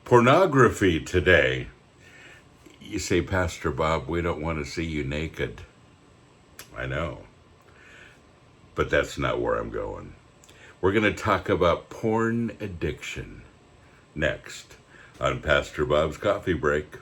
Pornography today. You say, Pastor Bob, we don't want to see you naked. I know, but that's not where I'm going. We're going to talk about porn addiction next on Pastor Bob's Coffee Break.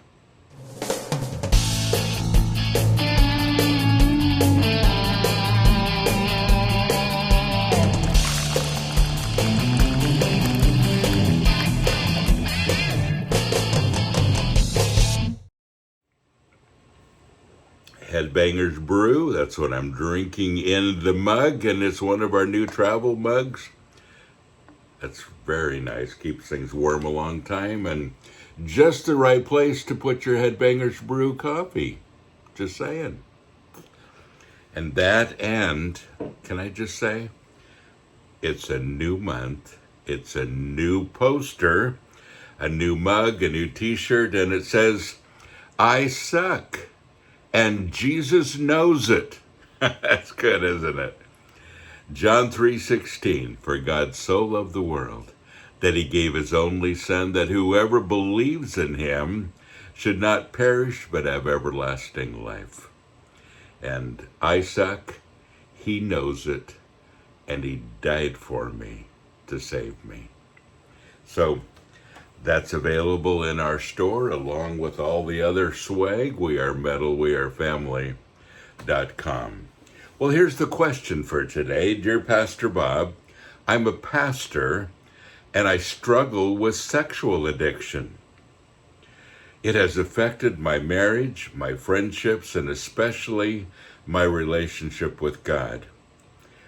Headbangers Brew, that's what I'm drinking in the mug, and it's one of our new travel mugs. That's very nice, keeps things warm a long time, and just the right place to put your Headbangers Brew coffee. Just saying. And can I just say, it's a new month, it's a new poster, a new mug, a new t-shirt, and it says, I suck. And Jesus knows it. That's good, isn't it? John 3:16, for God so loved the world that he gave his only Son, that whoever believes in him should not perish but have everlasting life. And I suck, he knows it, and he died for me to save me. So, that's available in our store along with all the other swag. We are metal, we are family.com. Well, here's the question for today. Dear Pastor Bob, I'm a pastor and I struggle with sexual addiction. It has affected my marriage, my friendships, and especially my relationship with God.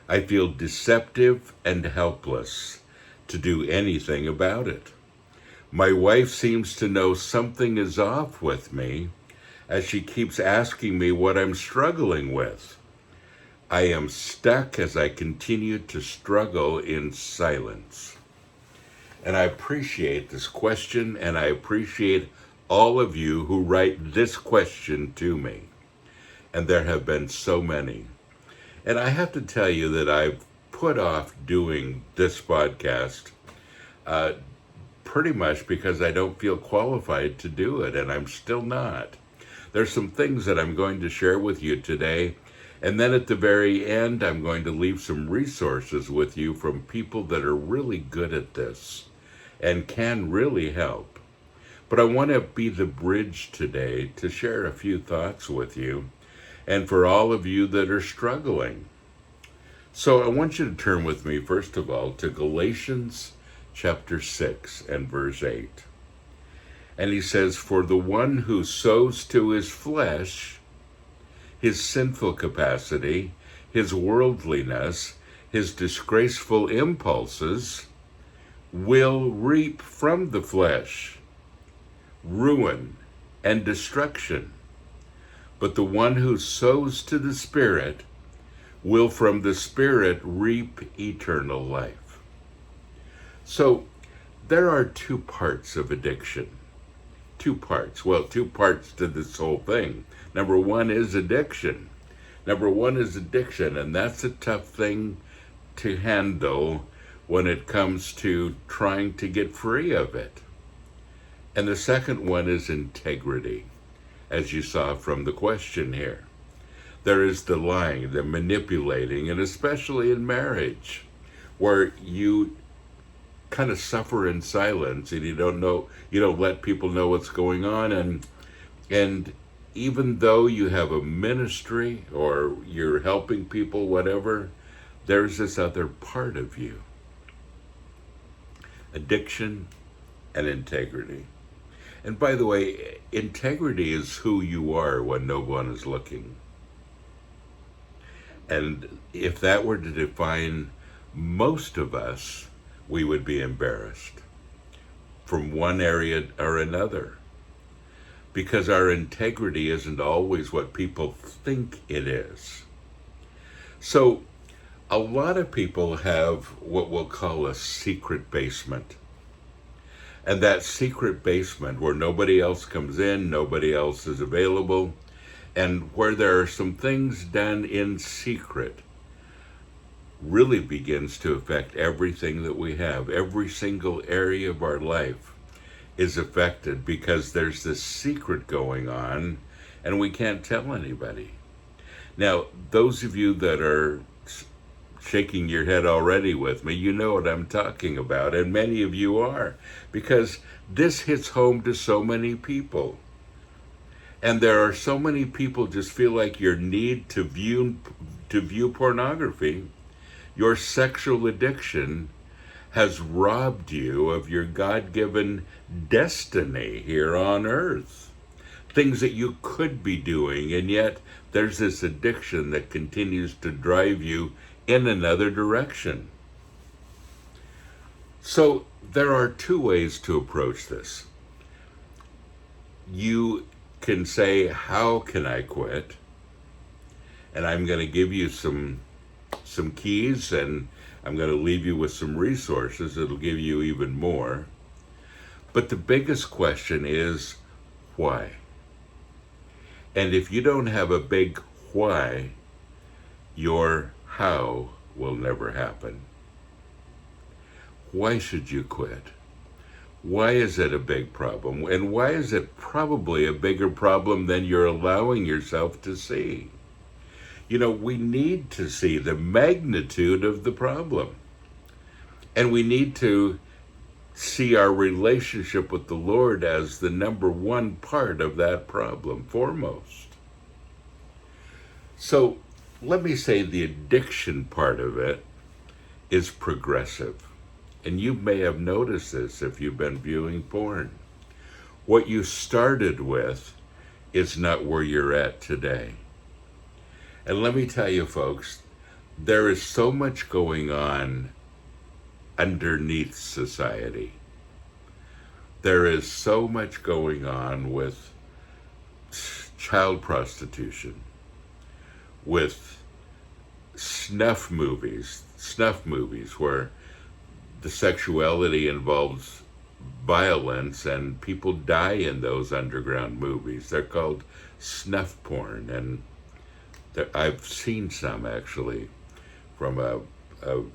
I feel deceptive and helpless to do anything about it. My wife seems to know something is off with me as she keeps asking me what I'm struggling with. I am stuck as I continue to struggle in silence. And I appreciate this question, and I appreciate all of you who write this question to me. And there have been so many. And I have to tell you that I've put off doing this podcast pretty much because I don't feel qualified to do it, and I'm still not. There's some things that I'm going to share with you today, and then at the very end, I'm going to leave some resources with you from people that are really good at this and can really help. But I want to be the bridge today to share a few thoughts with you, and for all of you that are struggling. So I want you to turn with me, first of all, to Galatians chapter 6 and verse 8. And he says, for the one who sows to his flesh, his sinful capacity, his worldliness, his disgraceful impulses, will reap from the flesh ruin and destruction. But the one who sows to the Spirit will from the Spirit reap eternal life. So there are two parts of addiction. Two parts to this whole thing. Number one is addiction. And that's a tough thing to handle when it comes to trying to get free of it. And the second one is integrity, as you saw from the question here. There is the lying, the manipulating, and especially in marriage, where you kind of suffer in silence and you don't let people know what's going on, and even though you have a ministry or you're helping people, whatever, there's this other part of you. Addiction and integrity. And by the way, integrity is who you are when no one is looking. And if that were to define most of us, we would be embarrassed from one area or another, because our integrity isn't always what people think it is. So a lot of people have what we'll call a secret basement. And that secret basement where nobody else comes in, nobody else is available, and where there are some things done in secret really begins to affect everything that we have, every single area of our life. is affected because there's this secret going on and we can't tell anybody. Now, those of you that are shaking your head already with me, you know what I'm talking about, and many of you are, because this hits home to so many people. And there are so many people just feel like your need to view pornography, your sexual addiction, has robbed you of your God-given destiny here on earth. Things that you could be doing, and yet there's this addiction that continues to drive you in another direction. So there are two ways to approach this. You can say, how can I quit? And I'm going to give you some keys, and I'm going to leave you with some resources that'll give you even more. But the biggest question is, why? And if you don't have a big why, your how will never happen. Why should you quit? Why is it a big problem? And why is it probably a bigger problem than you're allowing yourself to see? You know, we need to see the magnitude of the problem. And we need to see our relationship with the Lord as the number one part of that problem, foremost. So let me say the addiction part of it is progressive. And you may have noticed this if you've been viewing porn. What you started with is not where you're at today. And let me tell you, folks, there is so much going on underneath society. There is so much going on with child prostitution, with snuff movies where the sexuality involves violence and people die in those underground movies. They're called snuff porn, and I've seen some actually from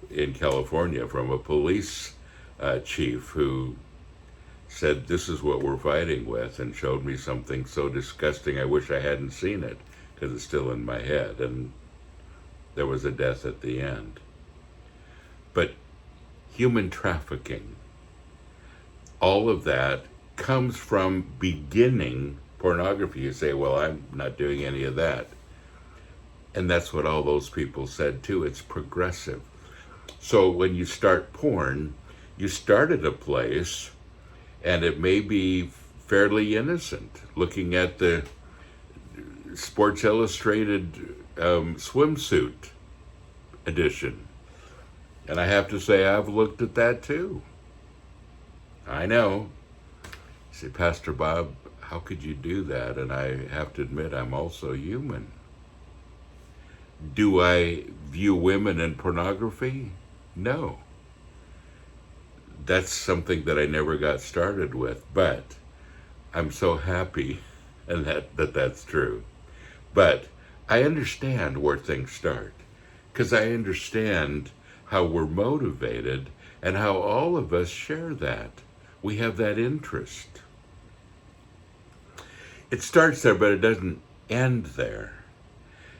in California from a police chief who said, this is what we're fighting with, and showed me something so disgusting I wish I hadn't seen it because it's still in my head, and there was a death at the end. But human trafficking, all of that comes from beginning pornography. You say, well, I'm not doing any of that. And that's what all those people said too. It's progressive. So when you start porn, you start at a place, and it may be fairly innocent, looking at the Sports Illustrated swimsuit edition. And I have to say, I've looked at that too. I know. You say, Pastor Bob, how could you do that? And I have to admit, I'm also human. Do I view women in pornography? No. That's something that I never got started with, but I'm so happy and that's true. But I understand where things start, because I understand how we're motivated and how all of us share that. We have that interest. It starts there, but it doesn't end there.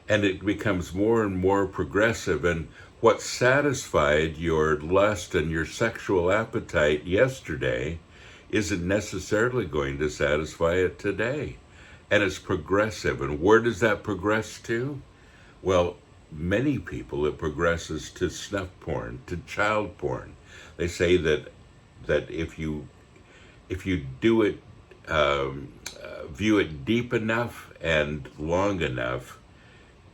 And it becomes more and more progressive, and what satisfied your lust and your sexual appetite yesterday isn't necessarily going to satisfy it today. And it's progressive. And where does that progress to? Well, many people, it progresses to snuff porn, to child porn. They say that if you do it, view it deep enough and long enough,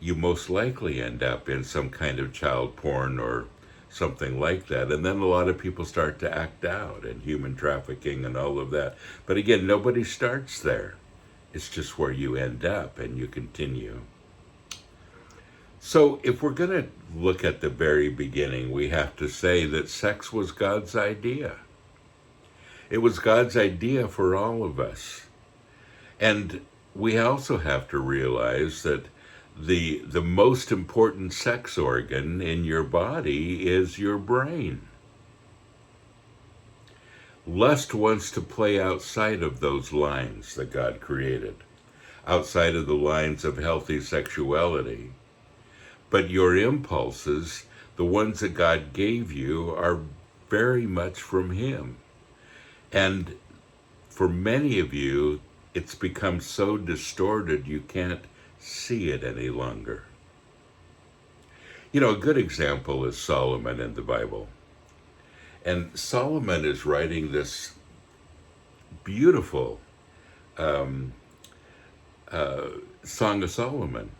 you most likely end up in some kind of child porn or something like that. And then a lot of people start to act out, and human trafficking and all of that. But again, nobody starts there. It's just where you end up and you continue. So if we're going to look at the very beginning, we have to say that sex was God's idea. It was God's idea for all of us. And we also have to realize that the most important sex organ in your body is your brain. Lust wants to play outside of those lines that God created, outside of the lines of healthy sexuality. But your impulses, the ones that God gave you, are very much from Him. And for many of you, it's become so distorted you can't see it any longer. You know, a good example is Solomon in the Bible. And Solomon is writing this beautiful Song of Solomon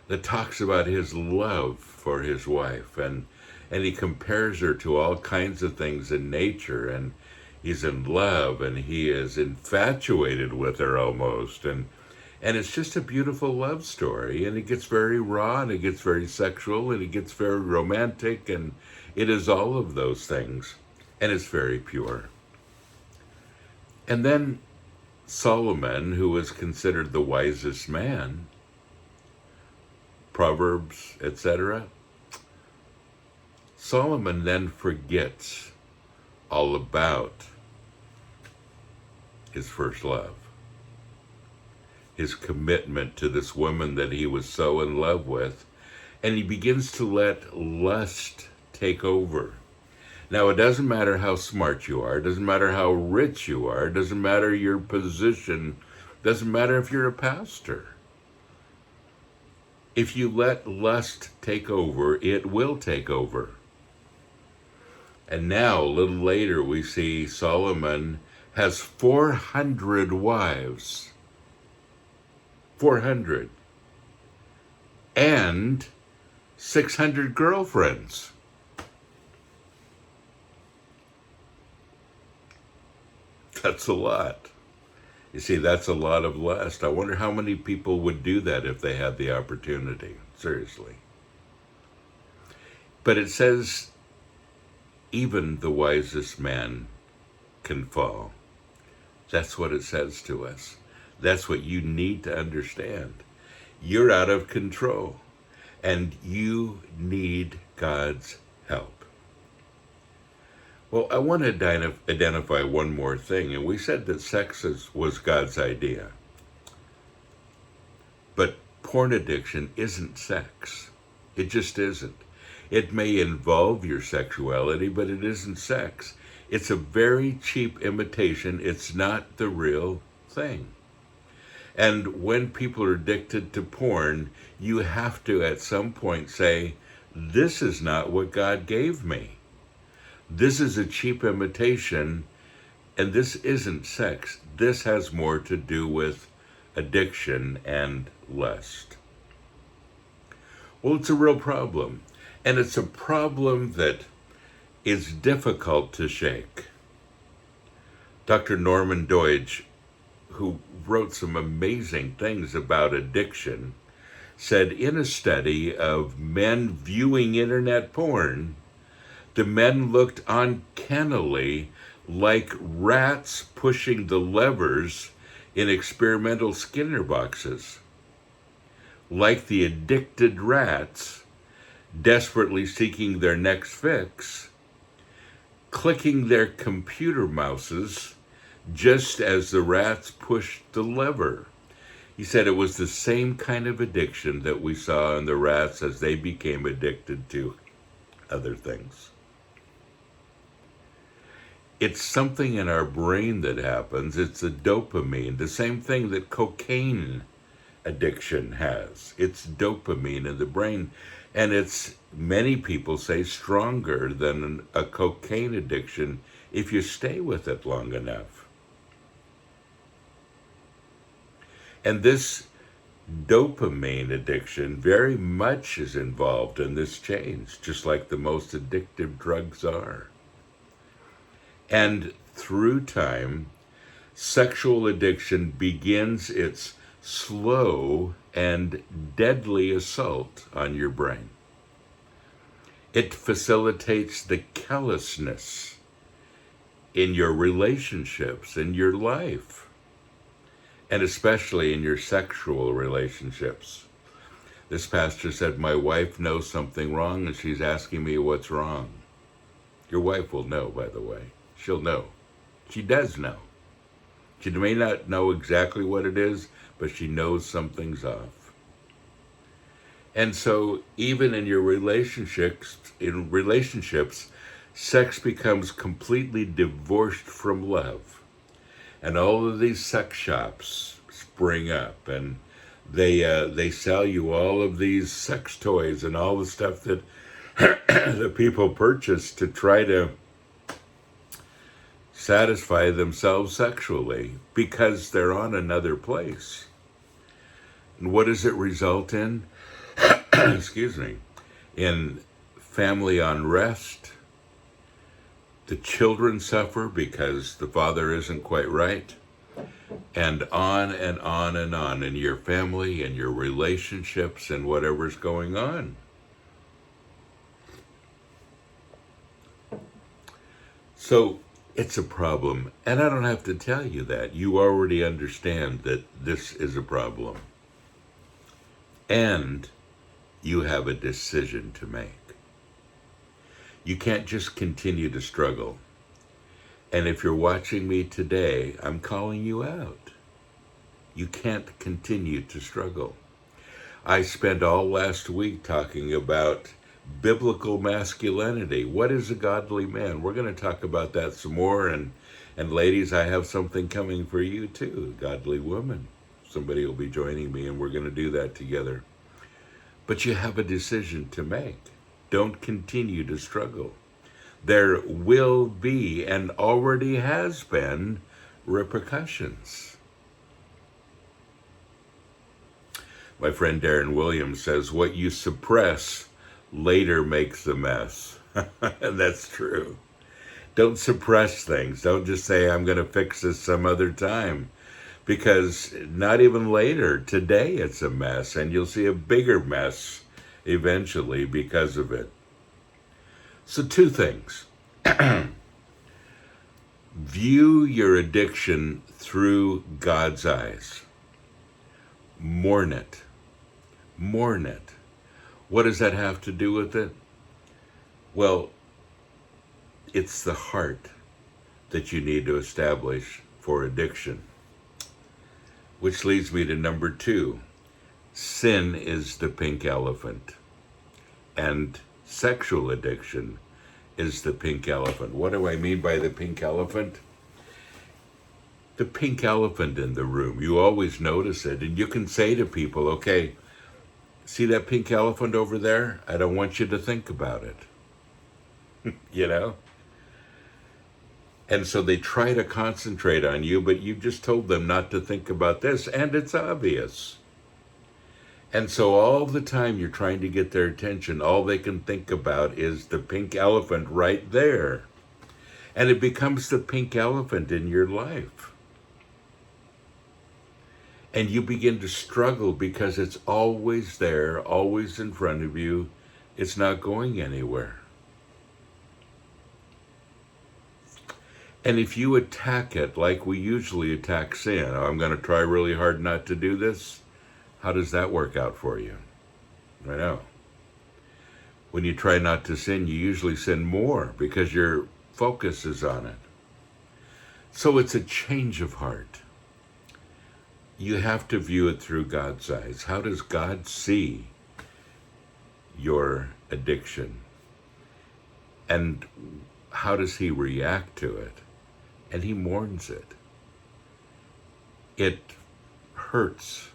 that talks about his love for his wife, and he compares her to all kinds of things in nature, and he's in love, and he is infatuated with her almost, and it's just a beautiful love story, and it gets very raw, and it gets very sexual, and it gets very romantic, and it is all of those things, and it's very pure. And then Solomon, who is considered the wisest man, Proverbs, etc., Solomon then forgets all about his first love, his commitment to this woman that he was so in love with, and he begins to let lust take over. Now, it doesn't matter how smart you are, it doesn't matter how rich you are, it doesn't matter your position, it doesn't matter if you're a pastor. If you let lust take over, it will take over. And now, a little later, we see Solomon has 400 wives. 400. And 600 girlfriends. That's a lot. You see, that's a lot of lust. I wonder how many people would do that if they had the opportunity. Seriously. But it says, even the wisest man can fall. That's what it says to us. That's what you need to understand. You're out of control, and you need God's help. Well, I want to identify one more thing, and we said that sex was God's idea. But porn addiction isn't sex. It just isn't. It may involve your sexuality, but it isn't sex. It's a very cheap imitation. It's not the real thing. And when people are addicted to porn, you have to at some point say, this is not what God gave me. This is a cheap imitation, and this isn't sex. This has more to do with addiction and lust. Well, it's a real problem, and it's a problem that is difficult to shake. Dr. Norman Deutsch, who wrote some amazing things about addiction, said in a study of men viewing internet porn, the men looked uncannily like rats pushing the levers in experimental Skinner boxes. Like the addicted rats, desperately seeking their next fix, clicking their computer mouses just as the rats pushed the lever. He said it was the same kind of addiction that we saw in the rats as they became addicted to other things. It's something in our brain that happens. It's the dopamine, the same thing that cocaine addiction has. It's dopamine in the brain, and it's, many people say, stronger than a cocaine addiction if you stay with it long enough. And this dopamine addiction very much is involved in this change, just like the most addictive drugs are. And through time, sexual addiction begins its slow and deadly assault on your brain. It facilitates the callousness in your relationships, in your life, and especially in your sexual relationships. This pastor said, my wife knows something wrong and she's asking me what's wrong. Your wife will know, by the way. She'll know. She does know. She may not know exactly what it is, but she knows something's off. And so even in your relationships, sex becomes completely divorced from love. And all of these sex shops spring up, and they sell you all of these sex toys and all the stuff that the people purchase to try to satisfy themselves sexually because they're on another place. And what does it result in? Excuse me. In family unrest. The children suffer because the father isn't quite right. And on and on and on in your family and your relationships and whatever's going on. So it's a problem. And I don't have to tell you that. You already understand that this is a problem. And you have a decision to make. You can't just continue to struggle. And if you're watching me today, I'm calling you out. You can't continue to struggle. I spent all last week talking about biblical masculinity. What is a godly man? We're going to talk about that some more. And ladies, I have something coming for you too, a godly woman. Somebody will be joining me and we're going to do that together. But you have a decision to make. Don't continue to struggle. There will be, and already has been, repercussions. My friend Darren Williams says, what you suppress later makes a mess. And that's true. Don't suppress things. Don't just say, I'm going to fix this some other time. Because not even later, today it's a mess, and you'll see a bigger mess eventually because of it. So 2 things. View your addiction through God's eyes. Mourn it. Mourn it. What does that have to do with it? Well, it's the heart that you need to establish for addiction. Which leads me to number 2. Sin is the pink elephant. And sexual addiction is the pink elephant. What do I mean by the pink elephant? The pink elephant in the room. You always notice it. And you can say to people, okay, see that pink elephant over there? I don't want you to think about it. You know? And so they try to concentrate on you, but you just told them not to think about this, and it's obvious. And so all the time you're trying to get their attention, all they can think about is the pink elephant right there. And it becomes the pink elephant in your life. And you begin to struggle because it's always there, always in front of you. It's not going anywhere. And if you attack it like we usually attack sin, I'm going to try really hard not to do this, how does that work out for you? I know. When you try not to sin, you usually sin more because your focus is on it. So it's a change of heart. You have to view it through God's eyes. How does God see your addiction? And how does he react to it? And he mourns it. It hurts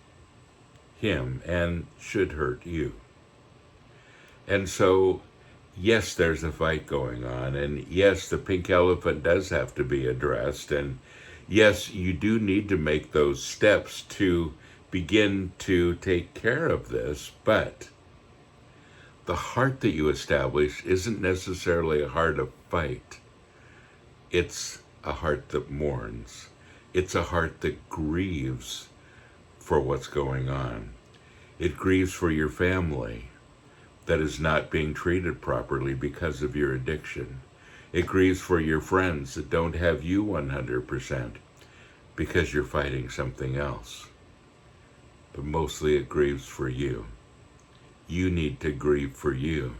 him and should hurt you. And so, yes, there's a fight going on. And yes, the pink elephant does have to be addressed. And yes, you do need to make those steps to begin to take care of this. But the heart that you establish isn't necessarily a heart of fight. It's a heart that mourns. It's a heart that grieves for what's going on. It grieves for your family that is not being treated properly because of your addiction. It grieves for your friends that don't have you 100% because you're fighting something else. But mostly it grieves for you. You need to grieve for you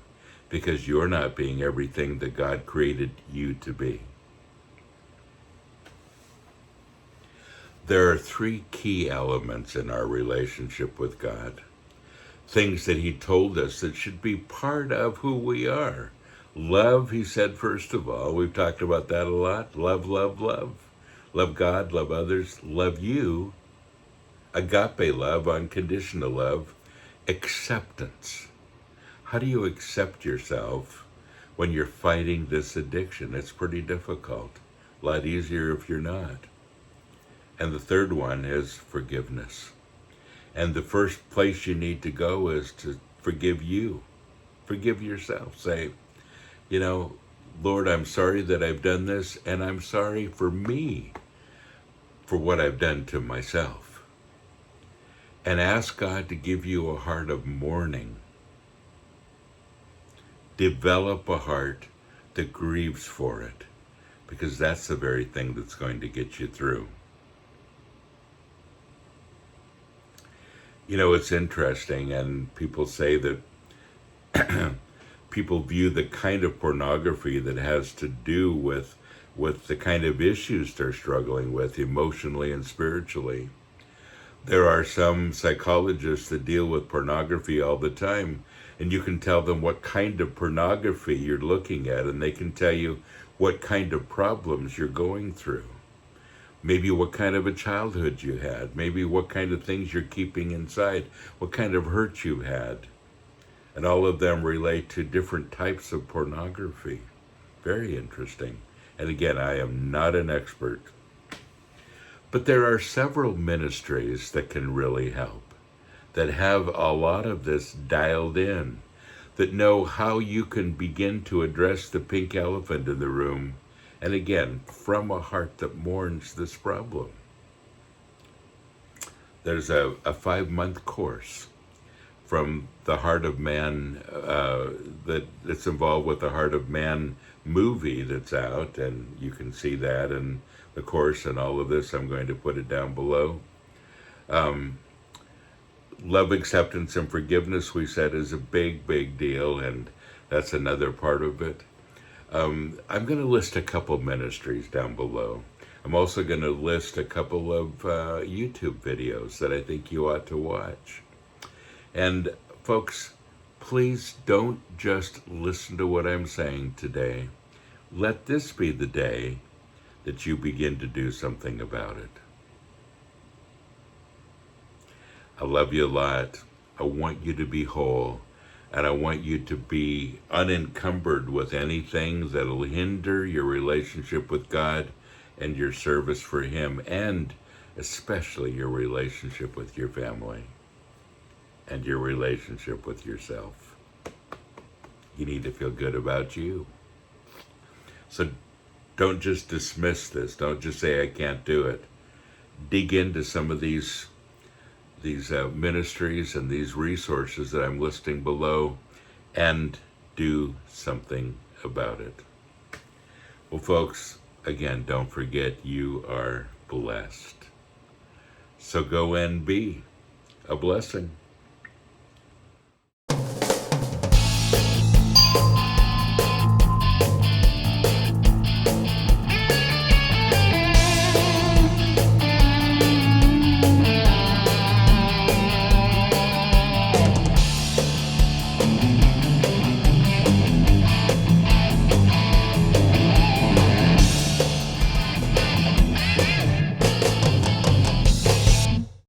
because you're not being everything that God created you to be. There are three key elements in our relationship with God. Things that he told us that should be part of who we are. Love, he said, first of all. We've talked about that a lot. Love, love, love. Love God, love others, love you. Agape love, unconditional love. Acceptance. How do you accept yourself when you're fighting this addiction? It's pretty difficult. A lot easier if you're not. And the third one is forgiveness. And the first place you need to go is to forgive you. Forgive yourself. Say, Lord, I'm sorry that I've done this, and I'm sorry for me, for what I've done to myself. And ask God to give you a heart of mourning. Develop a heart that grieves for it, because that's the very thing that's going to get you through. It's interesting, and people say that people view the kind of pornography that has to do with the kind of issues they're struggling with emotionally and spiritually. There are some psychologists that deal with pornography all the time, and you can tell them what kind of pornography you're looking at, and they can tell you what kind of problems you're going through. Maybe what kind of a childhood you had. Maybe what kind of things you're keeping inside. What kind of hurt you had. And all of them relate to different types of pornography. Very interesting. And again, I am not an expert. But there are several ministries that can really help, that have a lot of this dialed in, that know how you can begin to address the pink elephant in the room, and again, from a heart that mourns this problem. There's a 5-month course from the Heart of Man that's involved with the Heart of Man movie that's out, and you can see that in the course and all of this. I'm going to put it down below. Love, acceptance, and forgiveness, we said, is a big, big deal, and that's another part of it. I'm going to list a couple ministries down below. I'm also going to list a couple of YouTube videos that I think you ought to watch. And folks, please don't just listen to what I'm saying today. Let this be the day that you begin to do something about it. I love you a lot. I want you to be whole. And I want you to be unencumbered with anything that'll hinder your relationship with God and your service for Him, and especially your relationship with your family and your relationship with yourself. You need to feel good about you. So don't just dismiss this. Don't just say, I can't do it. Dig into some of these ministries and these resources that I'm listing below, and do something about it. Well, folks, again, don't forget, you are blessed. So go and be a blessing.